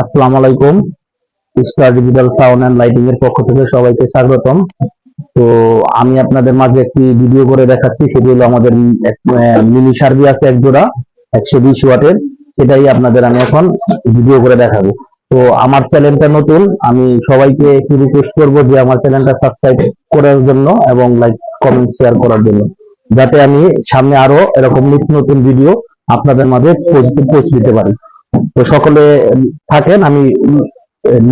আসসালামু আলাইকুম। Star digital sound and lighting এর পক্ষ থেকে সবাইকে স্বাগতম। তো আমি আপনাদের মাঝে একটি ভিডিও করে দেখাচ্ছি, সেটি হলো আমাদের মিনি সার্ভি আছে এক জোড়া 120 ওয়াটের, সেটাই আপনাদের আমি এখন ভিডিও করে দেখাবো। তো আমার চ্যানেলটা নতুন, আমি সবাইকে একটু রিকোয়েস্ট করবো যে আমার চ্যানেলটা সাবস্ক্রাইব করার জন্য এবং লাইক কমেন্ট শেয়ার করার জন্য, যাতে আমি সামনে আরো এরকম নিত্য নতুন ভিডিও আপনাদের মাঝে পৌঁছে দিতে পারি। তো সকলে থাকেন, আমি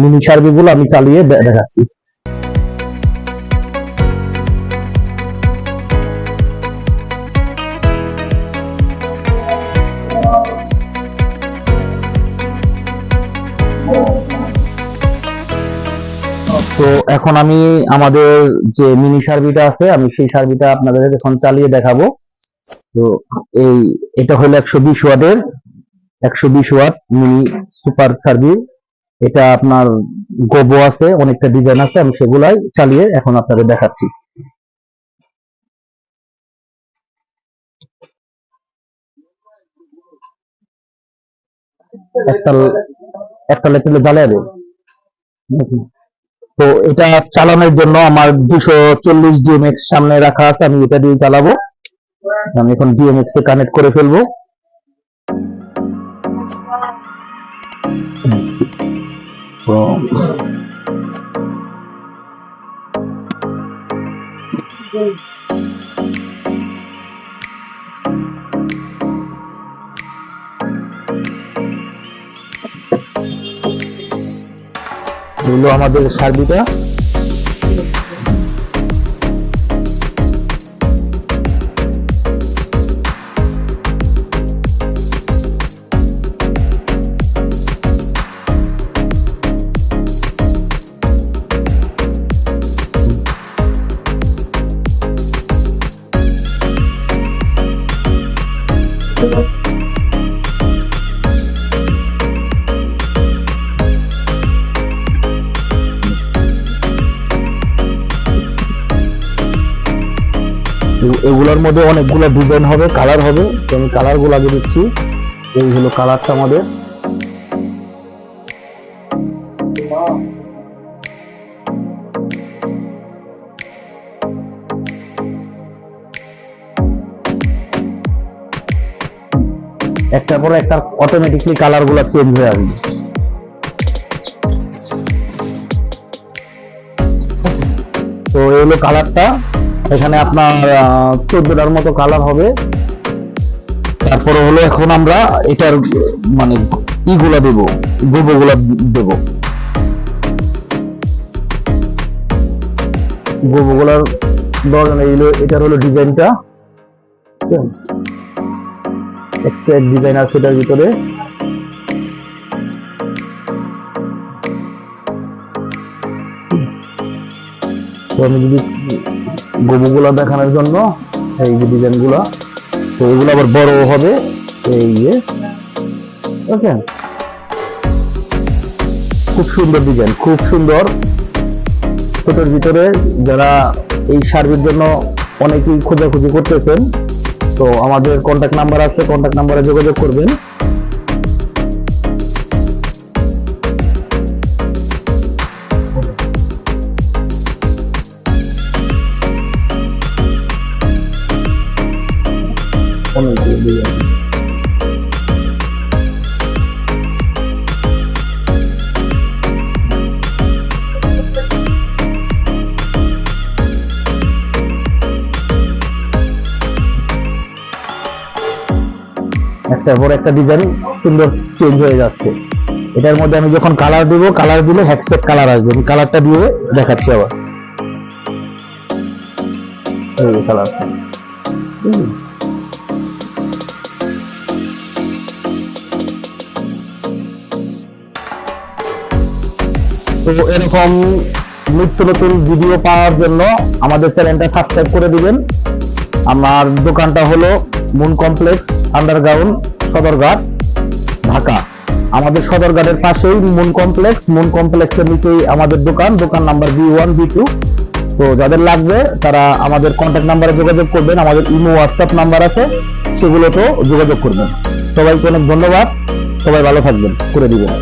মিনি সার্ভে গুলো আমি চালিয়ে দেখাচ্ছি। তো এখন আমি আমাদের যে মিনি সার্ভিটা আছে, আমি সেই সার্ভিটা আপনাদের এখন চালিয়ে দেখাবো। তো এটা হলো 120 ওয়াটের 120 ওয়াট মিনি সুপার সার্ভি। এটা আপনার গোবো আছে, অনেকটা ডিজাইন আছে, আমি সেগুলাই চালিয়ে এখন আপনাদের দেখাচ্ছি। একটা একটা লেপেলে জ্বালিয়ে দেব। তো এটা চালানোর জন্য আমার 240 ডিএমএক্স সামনে রাখা আছে, আমি এটা দিয়ে চালাবো। আমি এখন ডিএমএক্স এ কানেক্ট করে ফেলবো। তো হলো আমাদের সার্ভিটা। এগুলোর মধ্যে অনেকগুলো ডিজাইন হবে, কালার হবে, তো আমি কালার গুলো আগে দিচ্ছি। এই হলো কালারটা আমাদের। একটার পর একটা অটোমেটিকলি কালার গুলা চেঞ্জ হয়ে আসবে। তো এই হলো কালারটা, এখানে আপনার 14টার মতো কালার হবে। তারপরে হলো এখন আমরা এটার মানে ইগুলা দেব, গোবরগুলা দেব। গোবরগুলার ধরেন এটার হলো ডিজাইনটা, এক্সট্রা ডিজাইন আছে এটার ভিতরে। তো আমি যদি গোবরগুলা দেখানোর জন্য এই যে ডিজাইন গুলা, তো এগুলো আবার বড় হবে। এই যে ওকে, খুব সুন্দর ডিজাইন, খুব সুন্দর। ছোটোর ভিতরে যারা এই সার্ভির জন্য অনেকেই খোঁজাখুঁজি করতেছেন, তো আমাদের কন্ট্যাক্ট নাম্বার আছে, কন্ট্যাক্ট নাম্বারে যোগাযোগ করবেন। একটার পর একটা ডিজাইন সুন্দর চেঞ্জ হয়ে যাচ্ছে। এটার মধ্যে আমি যখন কালার দিব, কালার দিলে হ্যাকসেট কালার আসবে। আমি কালারটা দিয়ে দেখাচ্ছি আবার। এই কালারটা তো এরকম নিত্য নতুন ভিডিও পাওয়ার জন্য আমাদের চ্যানেলটা সাবস্ক্রাইব করে দিবেন। আমার দোকানটা হলো moon complex, underground, Sadarghat, Dhaka. আমাদের সদরঘাটের পাশেই মুন কমপ্লেক্স, মুন কমপ্লেক্সের নিচেই আমাদের দোকান নাম্বার B1 B2। তো যাদের লাগবে তারা আমাদের কন্ট্যাক্ট নাম্বারে যোগাযোগ করবেন। আমাদের ইমো হোয়াটসঅ্যাপ নাম্বার আছে, সেগুলোতেও যোগাযোগ করবেন। সবাইকে অনেক ধন্যবাদ, সবাই ভালো থাকবেন, করে দিবেন।